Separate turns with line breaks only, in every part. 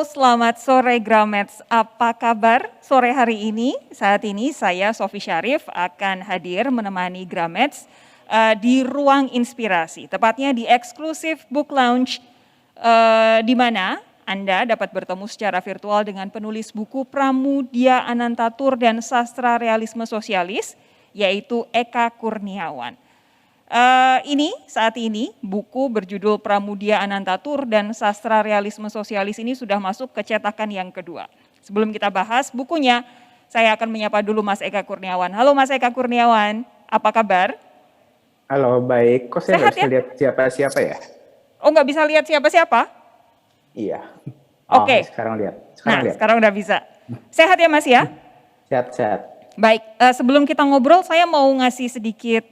Halo, selamat sore Gramets. Apa kabar sore hari ini? Saat ini saya Sofi Syarif akan hadir menemani Gramets di ruang inspirasi, tepatnya di eksklusif book lounge di mana Anda dapat bertemu secara virtual dengan penulis buku Pramudia Anantatur dan Sastra Realisme Sosialis, yaitu Eka Kurniawan. Saat ini buku berjudul Pramudia Anantatur dan Sastra Realisme Sosialis ini sudah masuk ke cetakan yang kedua. Sebelum kita bahas bukunya, saya akan menyapa dulu Mas Eka Kurniawan. Halo Mas Eka Kurniawan, apa kabar?
Halo, baik. Kok saya nggak bisa lihat siapa-siapa ya?
Oh, nggak bisa lihat siapa-siapa?
Iya.
Oke.
Sekarang lihat.
Sekarang udah bisa. Sehat ya Mas ya?
Sehat.
Baik, sebelum kita ngobrol saya mau ngasih sedikit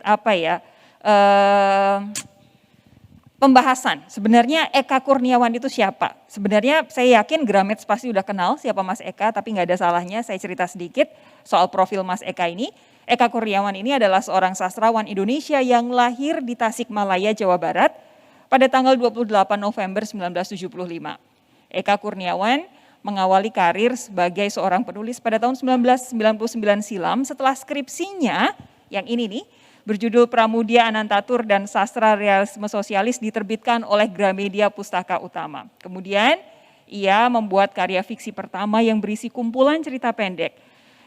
pembahasan. Sebenarnya Eka Kurniawan itu siapa? Sebenarnya saya yakin Gramets pasti udah kenal siapa Mas Eka, tapi nggak ada salahnya saya cerita sedikit soal profil Mas Eka ini. Eka Kurniawan ini adalah seorang sastrawan Indonesia yang lahir di Tasikmalaya, Jawa Barat pada tanggal 28 November 1975. Eka Kurniawan mengawali karir sebagai seorang penulis pada tahun 1999 silam setelah skripsinya yang ini nih, berjudul Pramudia Anantatur dan Sastra Realisme Sosialis diterbitkan oleh Gramedia Pustaka Utama. Kemudian ia membuat karya fiksi pertama yang berisi kumpulan cerita pendek.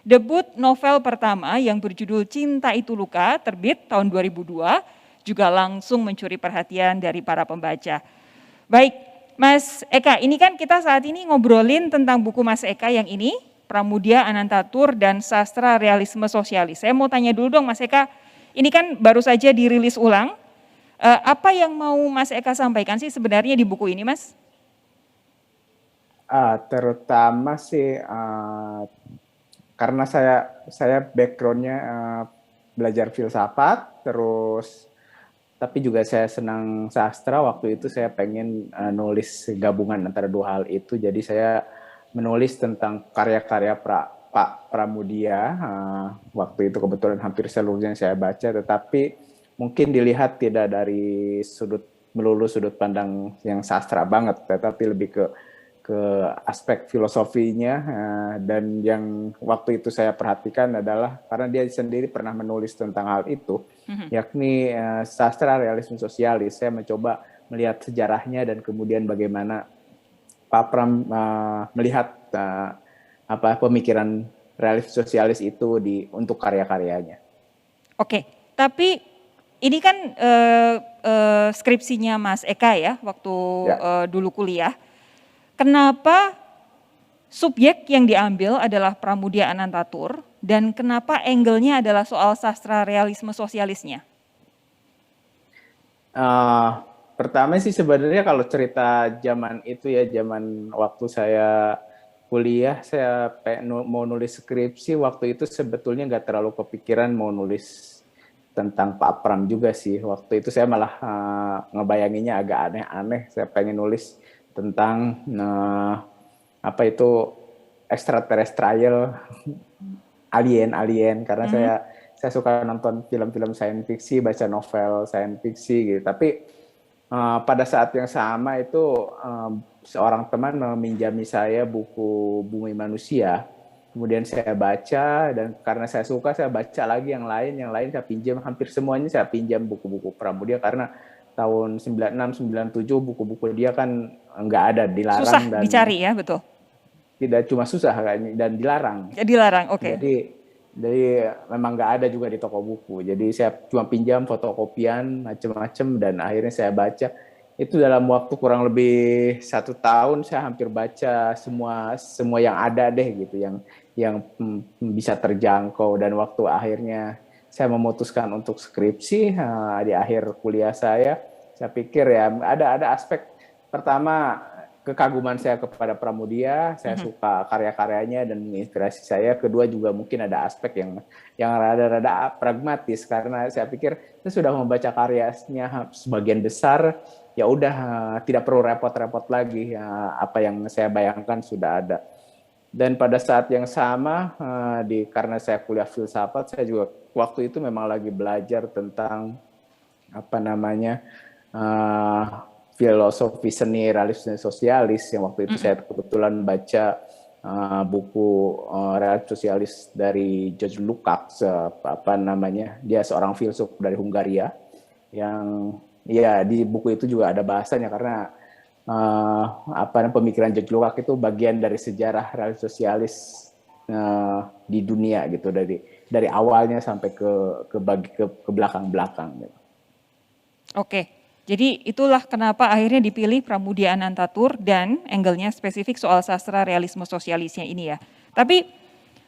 Debut novel pertama yang berjudul Cinta Itu Luka terbit tahun 2002 juga langsung mencuri perhatian dari para pembaca. Baik, Mas Eka, ini kan kita saat ini ngobrolin tentang buku Mas Eka yang ini, Pramudia Anantatur dan Sastra Realisme Sosialis. Saya mau tanya dulu dong Mas Eka, ini kan baru saja dirilis ulang. Apa yang mau Mas Eka sampaikan sih sebenarnya di buku ini, Mas?
Terutama sih karena saya backgroundnya belajar filsafat, terus tapi juga saya senang sastra. Waktu itu saya pengen nulis gabungan antara dua hal itu. Jadi saya menulis tentang karya-karya Pak Pramudia, waktu itu kebetulan hampir seluruhnya saya baca, tetapi mungkin dilihat tidak dari melulu sudut pandang yang sastra banget, tetapi lebih ke aspek filosofinya, dan yang waktu itu saya perhatikan adalah karena dia sendiri pernah menulis tentang hal itu, yakni sastra realisme sosialis. Saya mencoba melihat sejarahnya dan kemudian bagaimana Pak Pram melihat pemikiran realis sosialis itu untuk karya-karyanya.
Oke, tapi ini kan skripsinya Mas Eka ya, waktu dulu kuliah. Kenapa subjek yang diambil adalah Pramudia Anantatur dan kenapa angle-nya adalah soal sastra realisme sosialisnya?
Pertama sih sebenarnya kalau cerita zaman itu ya, zaman waktu saya kuliah, saya mau nulis skripsi, waktu itu sebetulnya nggak terlalu kepikiran mau nulis tentang Pak Pram juga sih. Waktu itu saya malah ngebayanginnya agak aneh-aneh. Saya pengen nulis tentang extraterrestrial, alien, karena saya suka nonton film-film science fiction, baca novel science fiction gitu. Tapi pada saat yang sama itu seorang teman meminjami saya buku Bumi Manusia. Kemudian saya baca, dan karena saya suka saya baca lagi yang lain saya pinjam, hampir semuanya saya pinjam buku-buku Pramudia, karena tahun 96-97 buku-buku dia kan nggak ada, dilarang.
Susah dan dicari ya, betul?
Tidak cuma susah dan dilarang.
Dilarang, oke.
Jadi memang nggak ada juga di toko buku. Jadi saya cuma pinjam fotokopian macam-macam dan akhirnya saya baca. Itu dalam waktu kurang lebih 1 tahun saya hampir baca semua yang ada deh gitu, yang bisa terjangkau. Dan waktu akhirnya saya memutuskan untuk skripsi di akhir kuliah saya pikir ya ada aspek pertama, kekaguman saya kepada Pramudia, saya suka karya-karyanya dan menginspirasi saya. Kedua juga mungkin ada aspek yang rada-rada pragmatis, karena saya pikir saya sudah membaca karyanya sebagian besar, ya udah tidak perlu repot-repot lagi, apa yang saya bayangkan sudah ada. Dan pada saat yang sama, karena saya kuliah filsafat, saya juga waktu itu memang lagi belajar tentang filosofi seni realisme sosialis yang waktu itu saya kebetulan baca buku realisme sosialis dari George Lukács, apa namanya, dia seorang filsuf dari Hungaria yang ya di buku itu juga ada bahasanya karena pemikiran George Lukács itu bagian dari sejarah realisme sosialis di dunia gitu, dari awalnya sampai ke belakang-belakang gitu.
Oke, jadi itulah kenapa akhirnya dipilih Pramudia Anantatur dan angle-nya spesifik soal sastra realisme sosialisnya ini ya. Tapi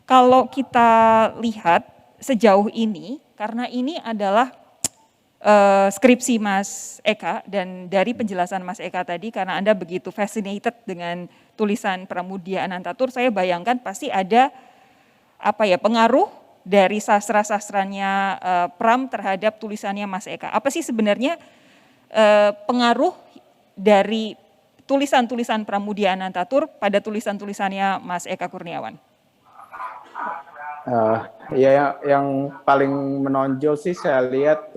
kalau kita lihat sejauh ini, karena ini adalah skripsi Mas Eka, dan dari penjelasan Mas Eka tadi, karena Anda begitu fascinated dengan tulisan Pramudia Anantatur, saya bayangkan pasti ada pengaruh dari sastra-sastranya Pram terhadap tulisannya Mas Eka. Apa sih sebenarnya pengaruh dari tulisan-tulisan Pramudia Anantatur pada tulisan-tulisannya Mas Eka Kurniawan?
Ya yang paling menonjol sih saya lihat,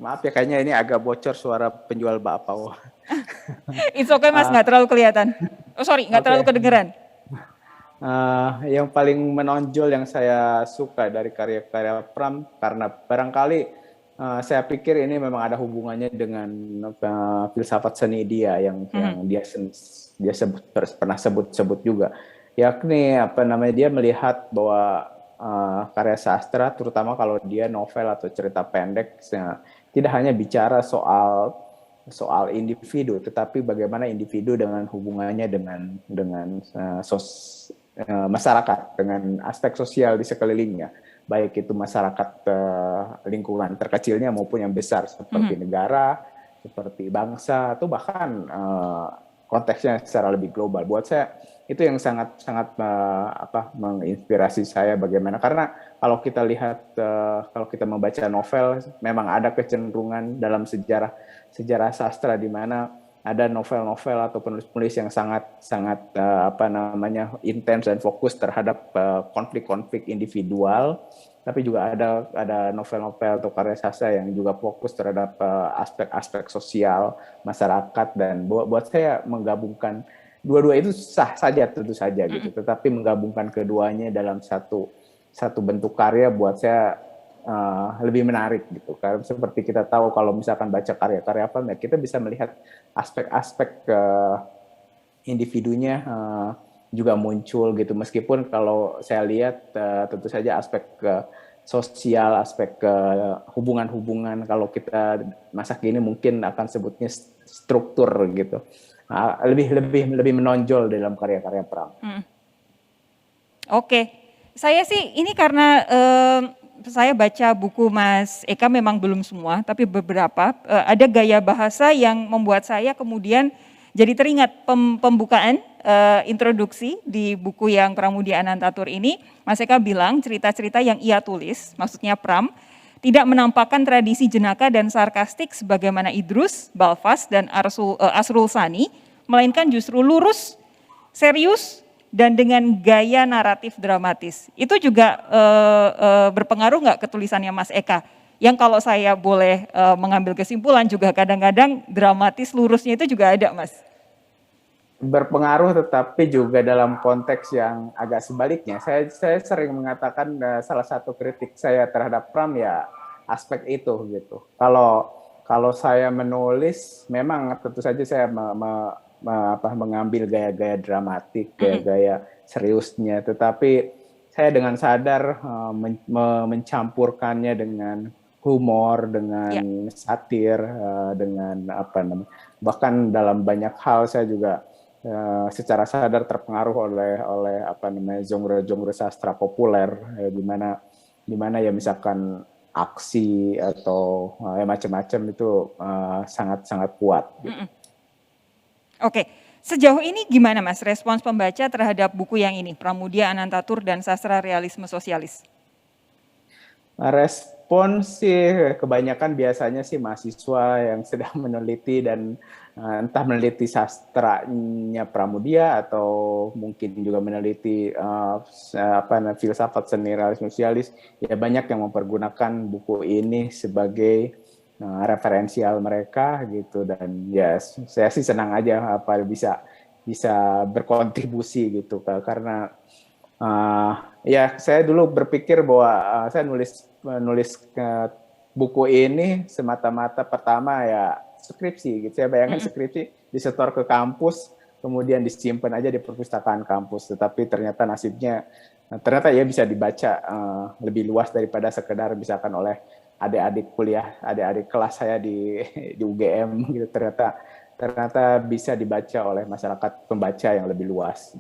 maaf ya kayaknya ini agak bocor suara penjual bakpao.
It's okay Mas, nggak terlalu kelihatan. Oh sorry, nggak terlalu kedengeran.
Yang paling menonjol yang saya suka dari karya-karya Pram, karena barangkali saya pikir ini memang ada hubungannya dengan filsafat seni dia yang dia pernah sebut juga, yakni dia melihat bahwa karya sastra, terutama kalau dia novel atau cerita pendek, tidak hanya bicara soal individu, tetapi bagaimana individu dengan hubungannya dengan masyarakat, dengan aspek sosial di sekelilingnya, baik itu masyarakat lingkungan terkecilnya maupun yang besar seperti negara, seperti bangsa, atau bahkan konteksnya secara lebih global. Buat saya itu yang sangat menginspirasi saya, bagaimana, karena kalau kita lihat, kalau kita membaca novel, memang ada kecenderungan dalam sejarah sastra di mana ada novel-novel atau penulis-penulis yang sangat intens dan fokus terhadap konflik-konflik individual, tapi juga ada novel-novel atau karya sastra yang juga fokus terhadap aspek-aspek sosial masyarakat. Dan buat saya menggabungkan dua-dua itu sah saja, tentu saja gitu, tetapi menggabungkan keduanya dalam satu bentuk karya buat saya lebih menarik gitu. Karena seperti kita tahu kalau misalkan baca karya-karya apa, kita bisa melihat aspek-aspek individunya juga muncul gitu. Meskipun kalau saya lihat tentu saja aspek sosial, aspek hubungan-hubungan, kalau kita masa kini mungkin akan sebutnya struktur gitu, lebih menonjol dalam karya-karya Pram.
Oke, saya sih ini karena saya baca buku Mas Eka memang belum semua, tapi beberapa ada gaya bahasa yang membuat saya kemudian jadi teringat pembukaan introduksi di buku yang Pramudia Anantatur ini. Mas Eka bilang cerita-cerita yang ia tulis, maksudnya Pram, tidak menampakkan tradisi jenaka dan sarkastik sebagaimana Idrus, Balfas, dan Asrul Sani, melainkan justru lurus, serius, dan dengan gaya naratif dramatis. Itu juga berpengaruh nggak ke tulisannya Mas Eka? Yang kalau saya boleh mengambil kesimpulan juga kadang-kadang dramatis, lurusnya itu juga ada, Mas.
Berpengaruh, tetapi juga dalam konteks yang agak sebaliknya. Saya sering mengatakan salah satu kritik saya terhadap Pram ya aspek itu gitu. Kalau saya menulis, memang tentu saja saya mengambil gaya-gaya dramatik, gaya-gaya seriusnya, tetapi saya dengan sadar mencampurkannya dengan humor, dengan satir, dengan bahkan dalam banyak hal saya juga secara sadar terpengaruh oleh genre sastra populer, di mana ya misalkan aksi atau macam-macam itu sangat kuat. Gitu.
Oke, sejauh ini gimana Mas respons pembaca terhadap buku yang ini, Pramudia Anantatur dan Sastra Realisme Sosialis?
Respons sih kebanyakan biasanya sih mahasiswa yang sedang meneliti dan entah meneliti sastranya Pramudia atau mungkin juga meneliti filsafat seni realisme sosialis, ya banyak yang mempergunakan buku ini sebagai referensial mereka gitu, dan ya saya sih senang aja apa bisa bisa berkontribusi gitu, karena ya saya dulu berpikir bahwa saya nulis nulis buku ini semata-mata pertama ya skripsi gitu. Saya bayangkan skripsi disetor ke kampus, kemudian disimpan aja di perpustakaan kampus. Tetapi ternyata nasibnya, ternyata ya bisa dibaca lebih luas daripada sekedar misalkan oleh adik-adik kuliah, adik-adik kelas saya di UGM gitu. Ternyata bisa dibaca oleh masyarakat pembaca yang lebih luas.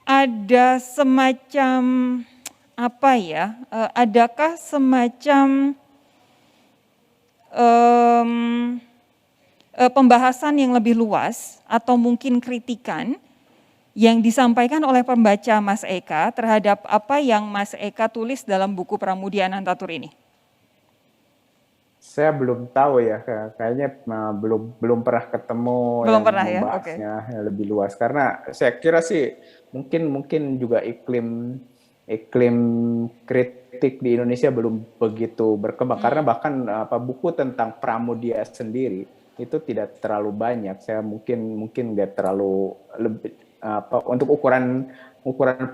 Ada semacam apa ya? Adakah semacam pembahasan yang lebih luas atau mungkin kritikan yang disampaikan oleh pembaca Mas Eka terhadap apa yang Mas Eka tulis dalam buku Pramudia Anantatur ini?
Saya belum tahu ya, kayaknya belum pernah ketemu
Belum
yang
pernah ya, oke.
membahasnya lebih luas, karena saya kira sih mungkin juga iklim kritik di Indonesia belum begitu berkembang, karena bahkan buku tentang Pramudia sendiri itu tidak terlalu banyak. Saya mungkin nggak terlalu lebih untuk ukuran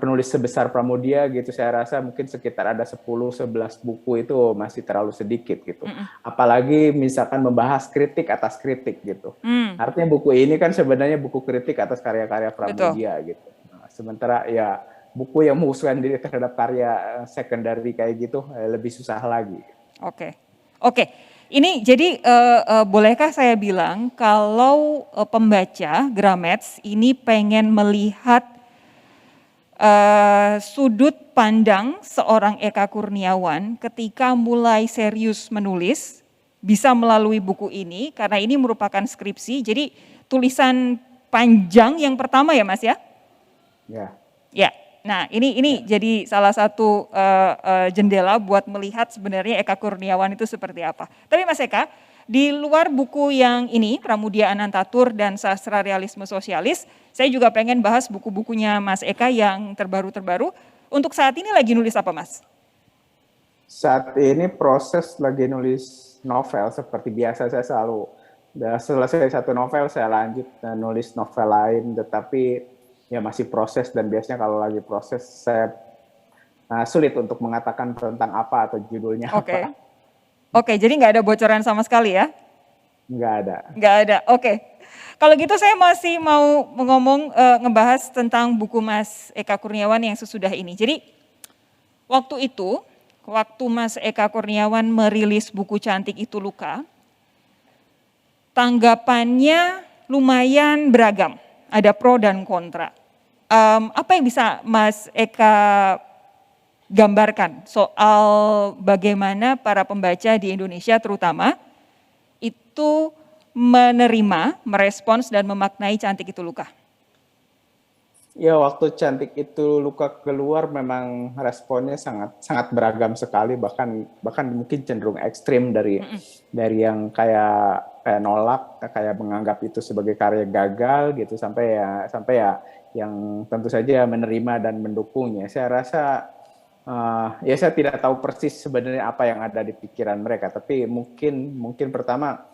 penulis sebesar Pramudia gitu, saya rasa mungkin sekitar ada 10-11 buku itu masih terlalu sedikit gitu. Apalagi misalkan membahas kritik atas kritik gitu. Artinya buku ini kan sebenarnya buku kritik atas karya-karya Pramudia gitu. Nah, sementara ya buku yang mengusulkan diri terhadap karya secondary kayak gitu lebih susah lagi.
Oke. Ini jadi bolehkah saya bilang kalau pembaca Gramets ini pengen melihat sudut pandang seorang Eka Kurniawan ketika mulai serius menulis, bisa melalui buku ini, karena ini merupakan skripsi, jadi tulisan panjang yang pertama ya Mas ya? Ya, nah ini jadi salah satu jendela buat melihat sebenarnya Eka Kurniawan itu seperti apa. Tapi Mas Eka, di luar buku yang ini, Pramudia Anantatur dan Sastra Realisme Sosialis, saya juga pengen bahas buku-bukunya Mas Eka yang terbaru-terbaru. Untuk saat ini lagi nulis apa Mas?
Saat ini proses lagi nulis novel, seperti biasa saya selalu, selesai satu novel saya lanjut nulis novel lain, tetapi ya masih proses, dan biasanya kalau lagi proses saya sulit untuk mengatakan tentang apa atau judulnya apa.
Oke, jadi nggak ada bocoran sama sekali ya?
Nggak ada.
Oke. Kalau gitu saya masih mau ngebahas tentang buku Mas Eka Kurniawan yang sesudah ini. Jadi waktu Mas Eka Kurniawan merilis buku Cantik Itu Luka, tanggapannya lumayan beragam, ada pro dan kontra. Apa yang bisa Mas Eka gambarkan soal bagaimana para pembaca di Indonesia terutama itu menerima, merespons dan memaknai Cantik Itu Luka?
Ya, waktu Cantik Itu Luka keluar memang responnya sangat beragam sekali, bahkan mungkin cenderung ekstrim, dari yang kayak nolak, kayak menganggap itu sebagai karya gagal gitu, sampai ya yang tentu saja menerima dan mendukungnya. Saya rasa ya saya tidak tahu persis sebenarnya apa yang ada di pikiran mereka, tapi mungkin pertama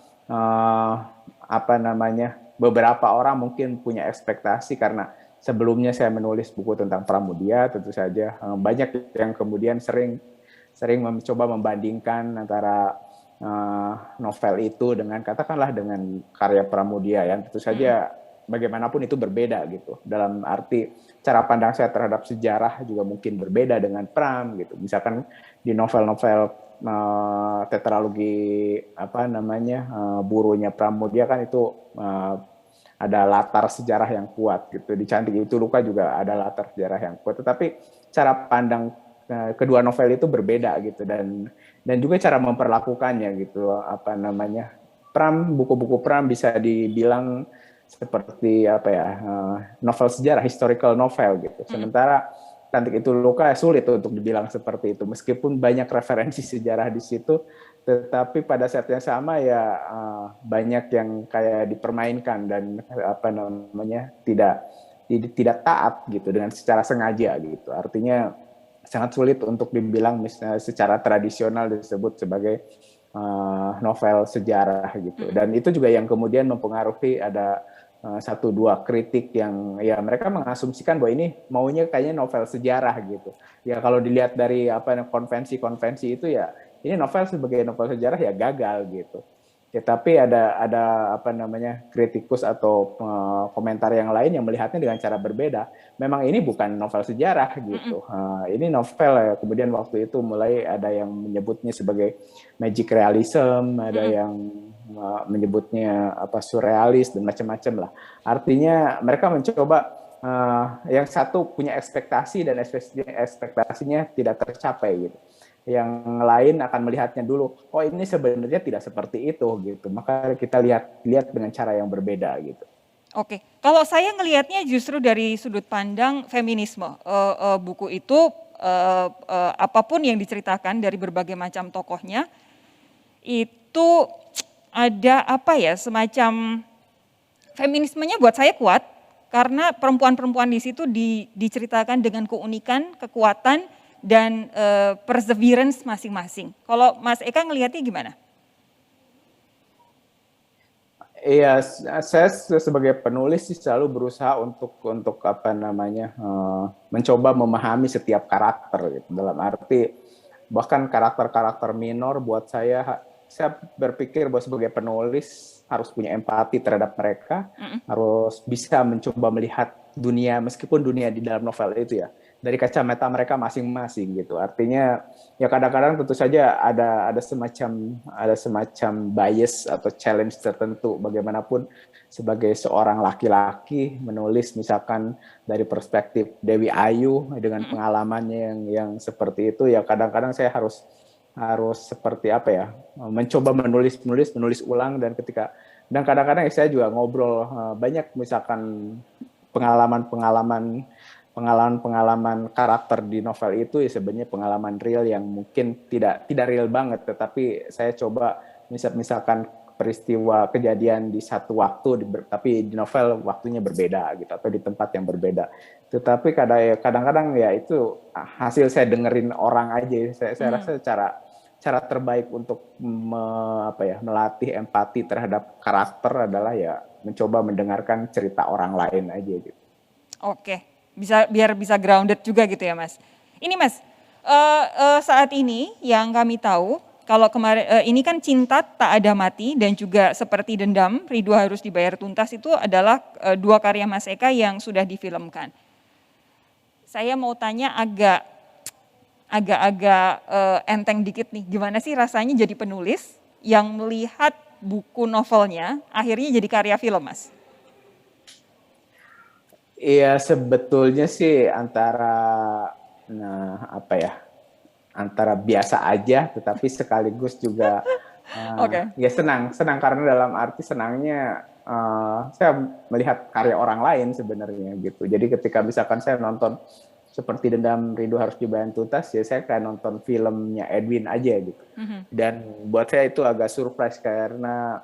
beberapa orang mungkin punya ekspektasi, karena sebelumnya saya menulis buku tentang Pramudia, tentu saja banyak yang kemudian sering mencoba membandingkan antara novel itu dengan, katakanlah, dengan karya Pramudia yang tentu saja bagaimanapun itu berbeda gitu. Dalam arti cara pandang saya terhadap sejarah juga mungkin berbeda dengan Pram gitu. Misalkan di novel-novel tetralogi Burunya Pramudia kan itu ada latar sejarah yang kuat gitu. Di Cantik Itu Luka juga ada latar sejarah yang kuat. Tetapi cara pandang kedua novel itu berbeda gitu, dan juga cara memperlakukannya gitu. Buku-buku Pram bisa dibilang seperti novel sejarah, historical novel gitu. Sementara Cantik Itu Luka sulit untuk dibilang seperti itu, meskipun banyak referensi sejarah di situ, tetapi pada saat yang sama ya banyak yang kayak dipermainkan dan tidak taat gitu dengan secara sengaja gitu. Artinya sangat sulit untuk dibilang misalnya secara tradisional disebut sebagai novel sejarah gitu. Dan itu juga yang kemudian mempengaruhi ada satu dua kritik yang ya mereka mengasumsikan bahwa ini maunya kayaknya novel sejarah gitu. Ya kalau dilihat dari konvensi-konvensi itu ya ini novel sebagai novel sejarah ya gagal gitu. Ya, tapi ada apa namanya kritikus atau komentar yang lain yang melihatnya dengan cara berbeda. Memang ini bukan novel sejarah gitu. Ini novel ya. Kemudian waktu itu mulai ada yang menyebutnya sebagai magic realism, ada yang menyebutnya apa surrealis dan macam-macam lah. Artinya mereka mencoba yang satu punya ekspektasi dan ekspektasinya tidak tercapai gitu. Yang lain akan melihatnya dulu, oh ini sebenarnya tidak seperti itu gitu. Maka kita lihat dengan cara yang berbeda gitu.
Oke, kalau saya ngelihatnya justru dari sudut pandang feminisme, buku itu apapun yang diceritakan dari berbagai macam tokohnya itu ada apa ya semacam feminismenya buat saya kuat karena perempuan-perempuan di situ diceritakan dengan keunikan, kekuatan dan perseverance masing-masing. Kalau Mas Eka ngelihatnya gimana?
Iya, saya sebagai penulis sih selalu berusaha untuk apa namanya mencoba memahami setiap karakter gitu. Dalam arti bahkan karakter-karakter minor buat saya berpikir bahwa sebagai penulis harus punya empati terhadap mereka, harus bisa mencoba melihat dunia meskipun dunia di dalam novel itu ya dari kacamata mereka masing-masing gitu. Artinya ya kadang-kadang tentu saja ada semacam bias atau challenge tertentu bagaimanapun sebagai seorang laki-laki menulis misalkan dari perspektif Dewi Ayu dengan pengalamannya yang seperti itu ya kadang-kadang saya harus seperti apa ya mencoba menulis ulang dan kadang-kadang saya juga ngobrol banyak misalkan pengalaman karakter di novel itu ya sebenarnya pengalaman real yang mungkin tidak real banget, tetapi saya coba misalkan peristiwa kejadian di satu waktu, tapi di novel waktunya berbeda gitu atau di tempat yang berbeda. Tetapi kadang-kadang ya itu hasil saya dengerin orang aja. Saya rasa cara terbaik untuk melatih empati terhadap karakter adalah ya mencoba mendengarkan cerita orang lain aja gitu.
Oke, biar bisa grounded juga gitu ya Mas. Ini Mas, saat ini yang kami tahu, kalau kemarin ini kan Cinta Tak Ada Mati dan juga Seperti Dendam, Rindu Harus Dibayar Tuntas itu adalah dua karya Mas Eka yang sudah difilmkan. Saya mau tanya agak-agak enteng dikit nih, gimana sih rasanya jadi penulis yang melihat buku novelnya akhirnya jadi karya film Mas?
Iya, sebetulnya sih antara biasa aja, tetapi sekaligus juga ya senang karena dalam arti senangnya saya melihat karya orang lain sebenarnya gitu. Jadi ketika misalkan saya nonton Seperti Dendam Rindu Harus Dibayar Tuntas, ya saya kayak nonton filmnya Edwin aja gitu. Dan buat saya itu agak surprise karena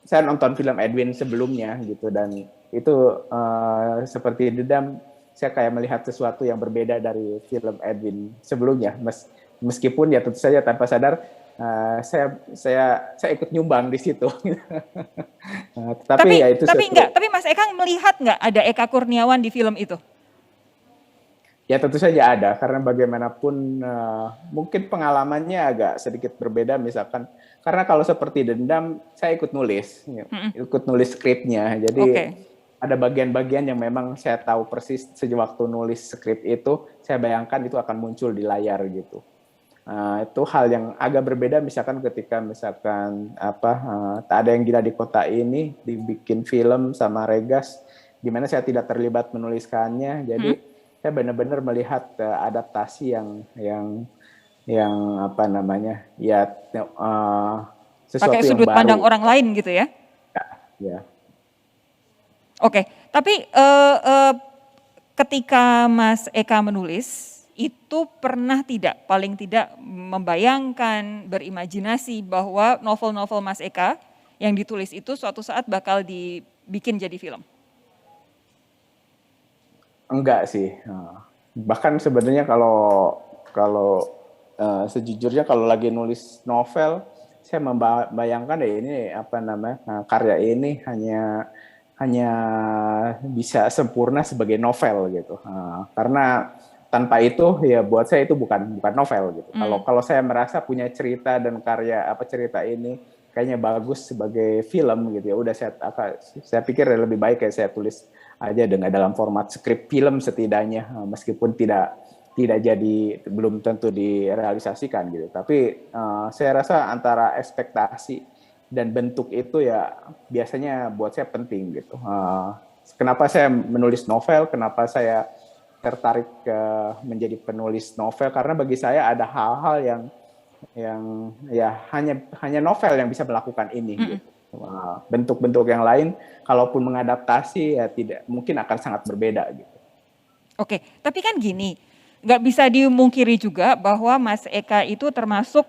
saya nonton film Edwin sebelumnya gitu dan itu Seperti Dendam saya kayak melihat sesuatu yang berbeda dari film Edwin sebelumnya meskipun ya tentu saja tanpa sadar saya ikut nyumbang di situ.
Tapi
ya itu
tapi Mas Eka melihat nggak ada Eka Kurniawan di film itu?
Ya tentu saja ada karena bagaimanapun mungkin pengalamannya agak sedikit berbeda misalkan karena kalau Seperti Dendam saya ikut nulis skripnya jadi ada bagian-bagian yang memang saya tahu persis sejak waktu nulis skrip itu saya bayangkan itu akan muncul di layar gitu. Itu hal yang agak berbeda misalkan ketika Tak Ada Yang Gila di Kota Ini dibikin film sama Regas di mana saya tidak terlibat menuliskannya jadi saya benar-benar melihat adaptasi yang sesuatu
pakai
yang
sudut
baru.
pandang orang lain gitu ya?
Ya.
Oke, tapi ketika Mas Eka menulis, itu pernah paling tidak membayangkan, berimajinasi bahwa novel-novel Mas Eka yang ditulis itu suatu saat bakal dibikin jadi film?
Enggak sih. Bahkan sebenarnya kalau sejujurnya kalau lagi nulis novel, saya membayangkan ini apa namanya karya ini hanya bisa sempurna sebagai novel gitu. Karena tanpa itu ya buat saya itu bukan novel gitu. Kalau saya merasa punya cerita dan karya cerita ini kayaknya bagus sebagai film gitu ya udah saya pikir lebih baik kayak saya tulis aja dengan dalam format skrip film setidaknya meskipun tidak jadi belum tentu direalisasikan gitu. Tapi saya rasa antara ekspektasi dan bentuk itu ya biasanya buat saya penting gitu. Kenapa saya menulis novel? Kenapa saya tertarik menjadi penulis novel? Karena bagi saya ada hal-hal yang ya hanya novel yang bisa melakukan ini. Gitu. Bentuk-bentuk yang lain, kalaupun mengadaptasi ya tidak mungkin akan sangat berbeda gitu.
Oke, tapi kan gini. Nggak bisa dimungkiri juga bahwa Mas Eka itu termasuk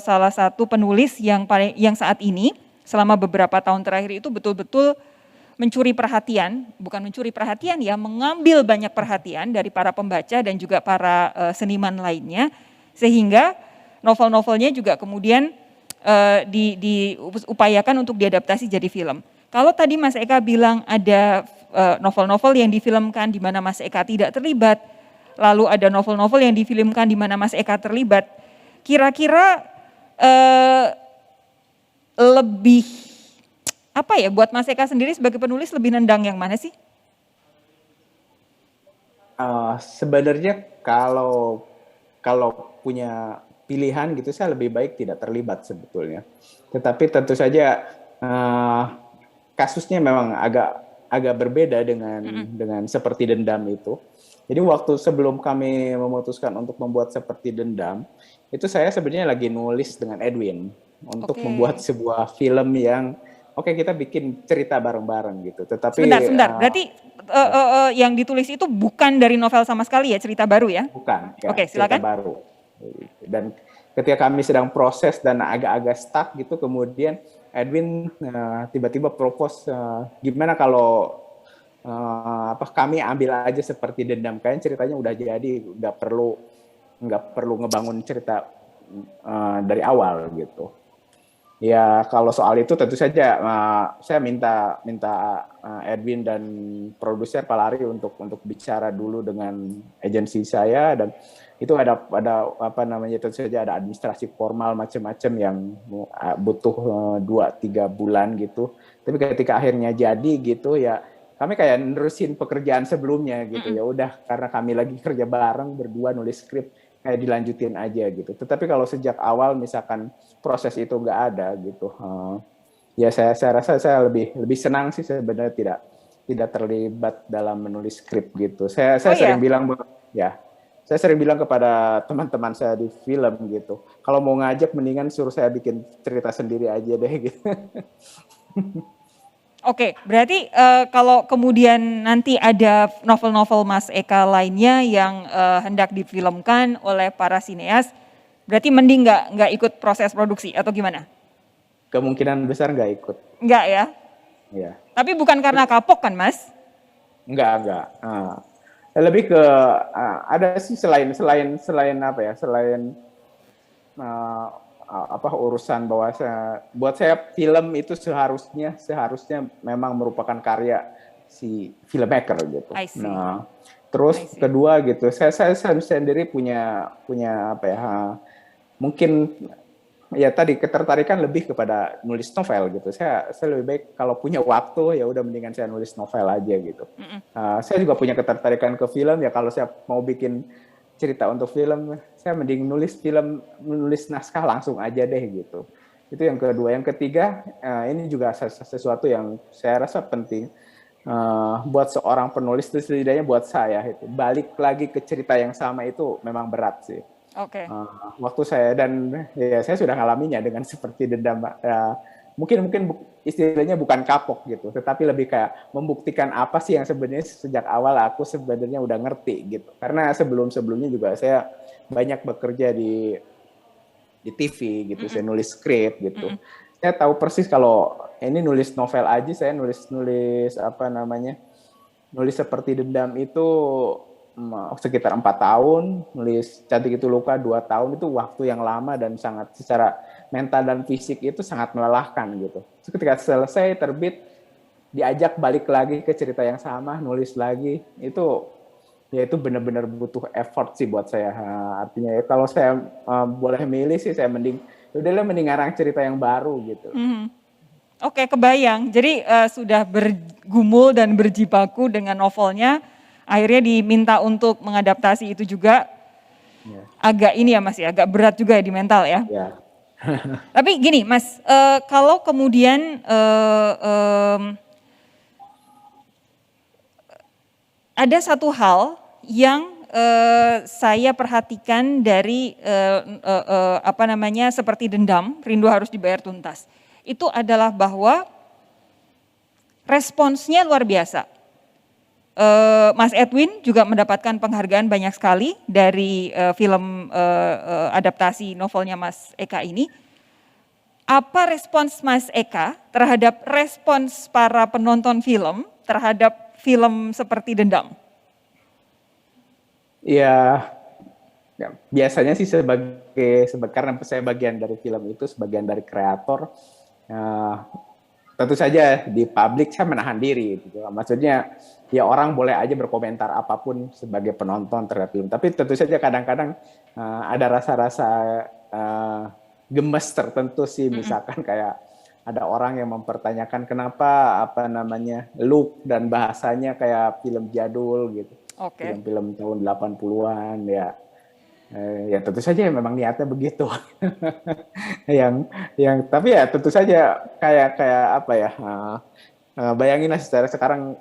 salah satu penulis yang saat ini selama beberapa tahun terakhir itu betul-betul mencuri perhatian, bukan mencuri perhatian ya, mengambil banyak perhatian dari para pembaca dan juga para seniman lainnya, sehingga novel-novelnya juga kemudian diupayakan untuk diadaptasi jadi film. Kalau tadi Mas Eka bilang ada novel-novel yang difilmkan di mana Mas Eka tidak terlibat, lalu ada novel-novel yang difilmkan di mana Mas Eka terlibat. Kira-kira lebih apa ya buat Mas Eka sendiri sebagai penulis lebih nendang yang mana sih?
Sebenarnya kalau punya pilihan gitu saya lebih baik tidak terlibat sebetulnya. Tetapi tentu saja kasusnya memang agak berbeda dengan seperti dendam itu. Jadi waktu sebelum kami memutuskan untuk membuat seperti dendam, itu saya sebenarnya lagi nulis dengan Edwin untuk membuat sebuah film yang kita bikin cerita bareng-bareng gitu. Tetapi
sebentar. Berarti yang ditulis itu bukan dari novel sama sekali ya, cerita baru ya?
Bukan. Ya,
Oke, silakan.
Cerita baru. Dan ketika kami sedang proses dan agak-agak stuck gitu, kemudian Edwin tiba-tiba propose gimana kalau kami ambil aja seperti dendam, kayaknya ceritanya udah jadi, nggak perlu ngebangun cerita dari awal gitu. Ya kalau soal itu tentu saja saya minta Edwin dan produser Palari untuk bicara dulu dengan agensi saya, dan itu ada tentu saja ada administrasi formal macam-macam yang butuh 2-3 bulan gitu. Tapi ketika akhirnya jadi gitu ya kami kayak nerusin pekerjaan sebelumnya gitu. Ya udah karena kami lagi kerja bareng berdua nulis skrip, kayak dilanjutin aja gitu. Tetapi kalau sejak awal misalkan proses itu nggak ada gitu, ya saya rasa saya lebih senang sih sebenarnya tidak terlibat dalam menulis skrip gitu. Saya sering bilang saya sering bilang kepada teman-teman saya di film gitu, kalau mau ngajak mendingan suruh saya bikin cerita sendiri aja deh gitu.
Oke, berarti kalau kemudian nanti ada novel-novel Mas Eka lainnya yang hendak difilmkan oleh para sineas, berarti mending nggak ikut proses produksi atau gimana?
Kemungkinan besar nggak ikut.
Nggak ya? Iya. Tapi bukan karena kapok kan, Mas?
Enggak. Lebih ke ada sih selain urusan bahwa buat saya film itu seharusnya memang merupakan karya si filmmaker gitu. Nah, terus kedua gitu, saya sendiri punya mungkin ya tadi ketertarikan lebih kepada nulis novel gitu. Saya lebih baik kalau punya waktu ya udah mendingan saya nulis novel aja gitu. Saya juga punya ketertarikan ke film ya, kalau saya mau bikin cerita untuk film, saya mending nulis naskah langsung aja deh gitu. Itu yang kedua. Yang ketiga, ini juga sesuatu yang saya rasa penting buat seorang penulis, setidaknya buat saya itu balik lagi ke cerita yang sama itu memang berat sih. Waktu saya dan ya saya sudah ngalaminya dengan seperti dendam. Mungkin istilahnya bukan kapok gitu, tetapi lebih kayak membuktikan apa sih yang sebenarnya sejak awal aku sebenarnya udah ngerti gitu. Karena sebelumnya juga saya banyak bekerja di TV gitu, saya nulis skrip gitu. Saya tahu persis kalau ini nulis novel aja, saya nulis nulis seperti dendam itu sekitar 4 tahun, nulis Cantik Itu Luka 2 tahun, itu waktu yang lama dan sangat secara mental dan fisik itu sangat melelahkan gitu. Ketika selesai terbit, diajak balik lagi ke cerita yang sama, nulis lagi, itu ya itu benar-benar butuh effort sih buat saya. Artinya ya kalau saya boleh milih sih, saya mending ngarang cerita yang baru gitu.
Oke, kebayang. Jadi sudah bergumul dan berjibaku dengan novelnya, akhirnya diminta untuk mengadaptasi itu juga. Agak ini ya Mas ya, agak berat juga ya di mental ya. Tapi gini Mas, kalau kemudian ada satu hal yang saya perhatikan dari seperti Dendam, Rindu Harus Dibayar Tuntas. Itu adalah bahwa responsnya luar biasa. Mas Edwin juga mendapatkan penghargaan banyak sekali dari film adaptasi novelnya Mas Eka ini. Apa respons Mas Eka terhadap respons para penonton film terhadap film seperti Dendam?
Ya, biasanya sih karena saya bagian dari film itu, sebagian dari kreator, tentu saja di publik saya menahan diri gitu. Maksudnya ya orang boleh aja berkomentar apapun sebagai penonton terhadap film, tapi tentu saja kadang-kadang ada rasa-rasa gemes tertentu sih, misalkan kayak ada orang yang mempertanyakan kenapa look dan bahasanya kayak film jadul gitu. Film-film tahun 80-an ya. Ya tentu saja memang niatnya begitu. Tapi ya tentu saja kayak apa ya, bayanginlah sekarang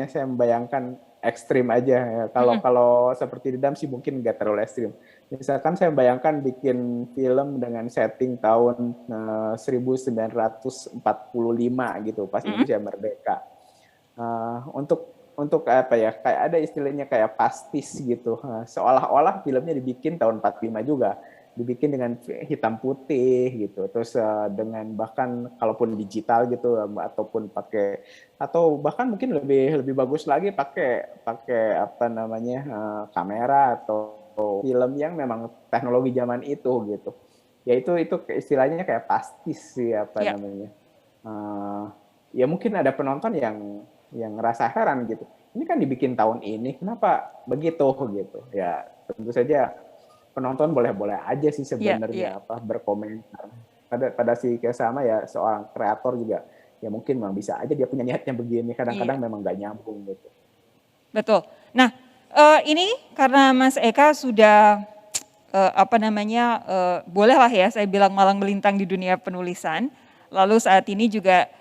saya membayangkan ekstrim aja ya. Kalau seperti Dendam sih mungkin nggak terlalu ekstrim. Misalkan saya bayangkan bikin film dengan setting tahun 1945 gitu, pas Indonesia merdeka. Untuk apa ya, kayak ada istilahnya kayak pastis gitu, seolah-olah filmnya dibikin tahun 45 juga, dibikin dengan hitam putih gitu, terus dengan bahkan kalaupun digital gitu, atau bahkan mungkin lebih bagus lagi pakai kamera atau film yang memang teknologi zaman itu gitu. Ya itu istilahnya kayak pastis sih ya mungkin ada penonton yang ngerasa heran gitu. Ini kan dibikin tahun ini, kenapa begitu gitu? Ya tentu saja penonton boleh-boleh aja sih sebenarnya berkomentar. Pada si sama ya seorang kreator juga ya mungkin memang bisa aja dia punya niatnya begini. Kadang-kadang memang nggak nyambung gitu.
Betul. Nah ini karena Mas Eka sudah bolehlah ya saya bilang malang melintang di dunia penulisan. Lalu saat ini juga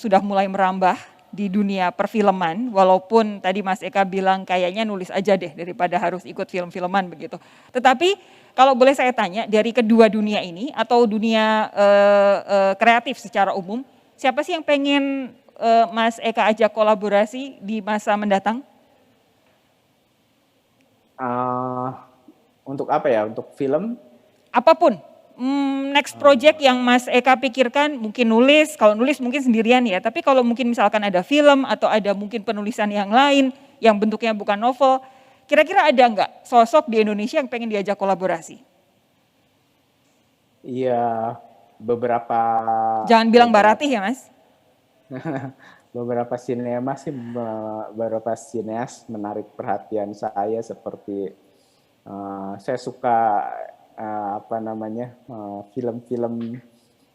sudah mulai merambah di dunia perfilman, walaupun tadi Mas Eka bilang kayaknya nulis aja deh daripada harus ikut film-filman begitu. Tetapi kalau boleh saya tanya, dari kedua dunia ini atau dunia kreatif secara umum, siapa sih yang pengen Mas Eka ajak kolaborasi di masa mendatang?
Untuk apa ya? Untuk film?
Apapun. Next project yang Mas Eka pikirkan, mungkin nulis, kalau nulis mungkin sendirian ya, tapi kalau mungkin misalkan ada film atau ada mungkin penulisan yang lain yang bentuknya bukan novel, kira-kira ada nggak sosok di Indonesia yang pengen diajak kolaborasi?
Iya, beberapa.
Jangan bilang Mbak Ratih ya Mas.
Beberapa sineas menarik perhatian saya, seperti saya suka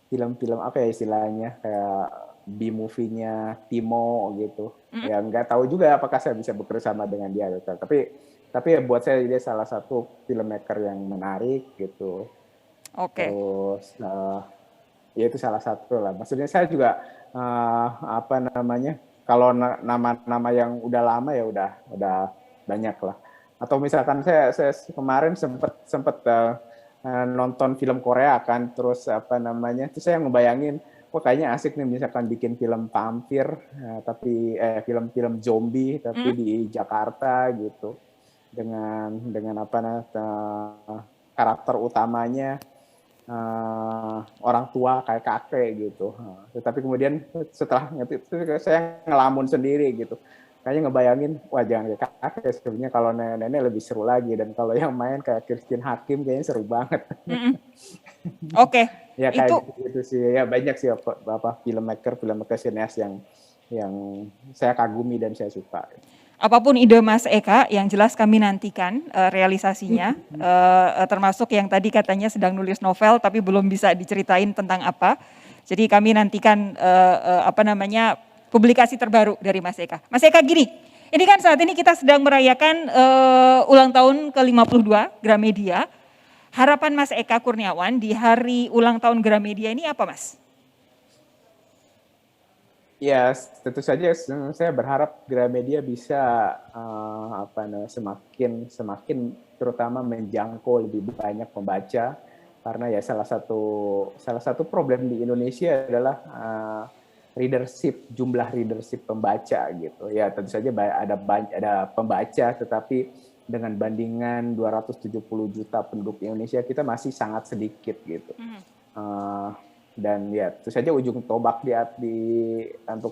film-film apa ya istilahnya, kayak B-movie-nya Timo gitu. Ya nggak tahu juga apakah saya bisa bekerjasama dengan dia gitu. Tapi buat saya dia salah satu filmmaker yang menarik gitu. Terus ya itu salah satu lah. Maksudnya saya juga kalau nama-nama yang udah lama ya udah banyak lah. Atau misalkan saya kemarin sempat nonton film Korea kan, terus terus saya ngebayangin, kayaknya asik nih misalkan bikin film vampir, tapi film-film zombie tapi di Jakarta gitu, dengan karakter utamanya orang tua kayak kakek gitu. Tetapi kemudian setelah itu saya ngelamun sendiri gitu. kayaknya ngebayangin, wah jangan kayak kakek, sebenarnya kalau nenek-nenek lebih seru lagi, dan kalau yang main kayak Christine Hakim kayaknya seru banget.
Oke,
Ya
itu
kayak gitu sih, ya banyak sih filmmaker sineas yang saya kagumi dan saya suka.
apapun ide Mas Eka, yang jelas kami nantikan realisasinya, termasuk yang tadi katanya sedang nulis novel tapi belum bisa diceritain tentang apa. Jadi kami nantikan publikasi terbaru dari Mas Eka. Mas Eka gini, ini kan saat ini kita sedang merayakan ulang tahun ke-52 Gramedia. Harapan Mas Eka Kurniawan di hari ulang tahun Gramedia ini apa, Mas?
Ya, tentu saja saya berharap Gramedia bisa semakin terutama menjangkau lebih banyak pembaca, karena ya salah satu problem di Indonesia adalah jumlah readership pembaca gitu. Ya tentu saja ada pembaca, tetapi dengan bandingan 270 juta penduduk Indonesia, kita masih sangat sedikit gitu. Dan ya tentu saja ujung tombak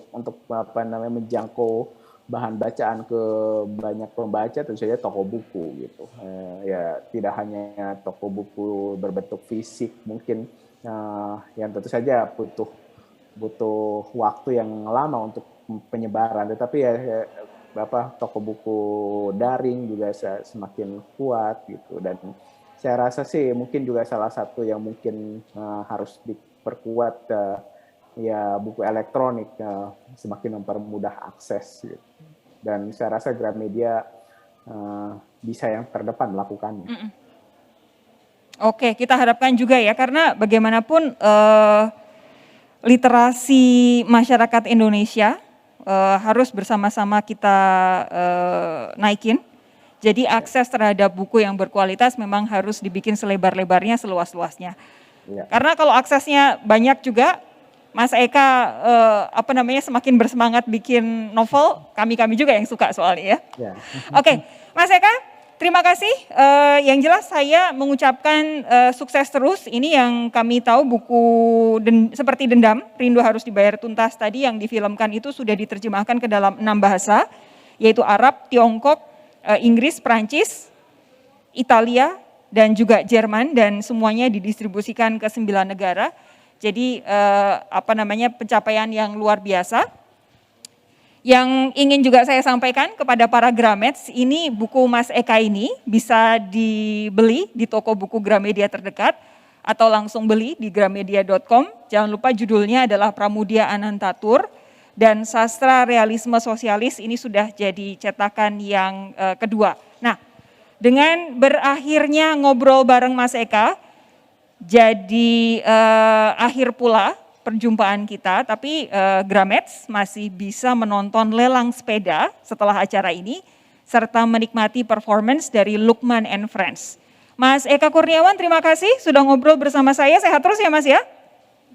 untuk menjangkau bahan bacaan ke banyak pembaca, tentu saja toko buku gitu. Ya tidak hanya toko buku berbentuk fisik, mungkin yang tentu saja butuh waktu yang lama untuk penyebaran, tetapi ya toko buku daring juga semakin kuat gitu. Dan saya rasa sih mungkin juga salah satu yang mungkin harus diperkuat ya buku elektronik, semakin mempermudah akses gitu. Dan saya rasa Gramedia bisa yang terdepan melakukannya.
Oke, kita harapkan juga ya, karena bagaimanapun literasi masyarakat Indonesia harus bersama-sama kita naikin. Jadi akses terhadap buku yang berkualitas memang harus dibikin selebar-lebarnya, seluas-luasnya. Ya. Karena kalau aksesnya banyak juga, Mas Eka semakin bersemangat bikin novel, kami juga yang suka soalnya ya. Oke, Mas Eka, terima kasih. Yang jelas saya mengucapkan sukses terus. Ini yang kami tahu buku seperti Dendam, Rindu Harus Dibayar Tuntas tadi yang difilmkan itu sudah diterjemahkan ke dalam 6 bahasa, yaitu Arab, Tiongkok, Inggris, Prancis, Italia, dan juga Jerman, dan semuanya didistribusikan ke 9 negara. Jadi pencapaian yang luar biasa. Yang ingin juga saya sampaikan kepada para Grameds, ini buku Mas Eka ini bisa dibeli di toko buku Gramedia terdekat atau langsung beli di gramedia.com. Jangan lupa judulnya adalah Pramudia Anantatur dan Sastra Realisme Sosialis, ini sudah jadi cetakan yang kedua. Nah, dengan berakhirnya ngobrol bareng Mas Eka, jadi akhir pula perjumpaan kita, tapi Grameds masih bisa menonton lelang sepeda setelah acara ini, serta menikmati performance dari Lukman and Friends. Mas Eka Kurniawan, terima kasih sudah ngobrol bersama saya, sehat terus ya Mas ya?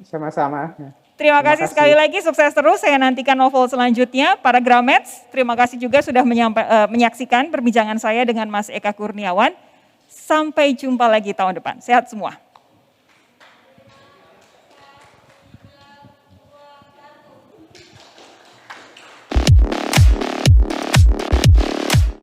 Sama-sama.
Terima kasih sekali lagi, sukses terus, saya nantikan novel selanjutnya. Para Grameds, terima kasih juga sudah menyaksikan perbincangan saya dengan Mas Eka Kurniawan. Sampai jumpa lagi tahun depan, sehat semua.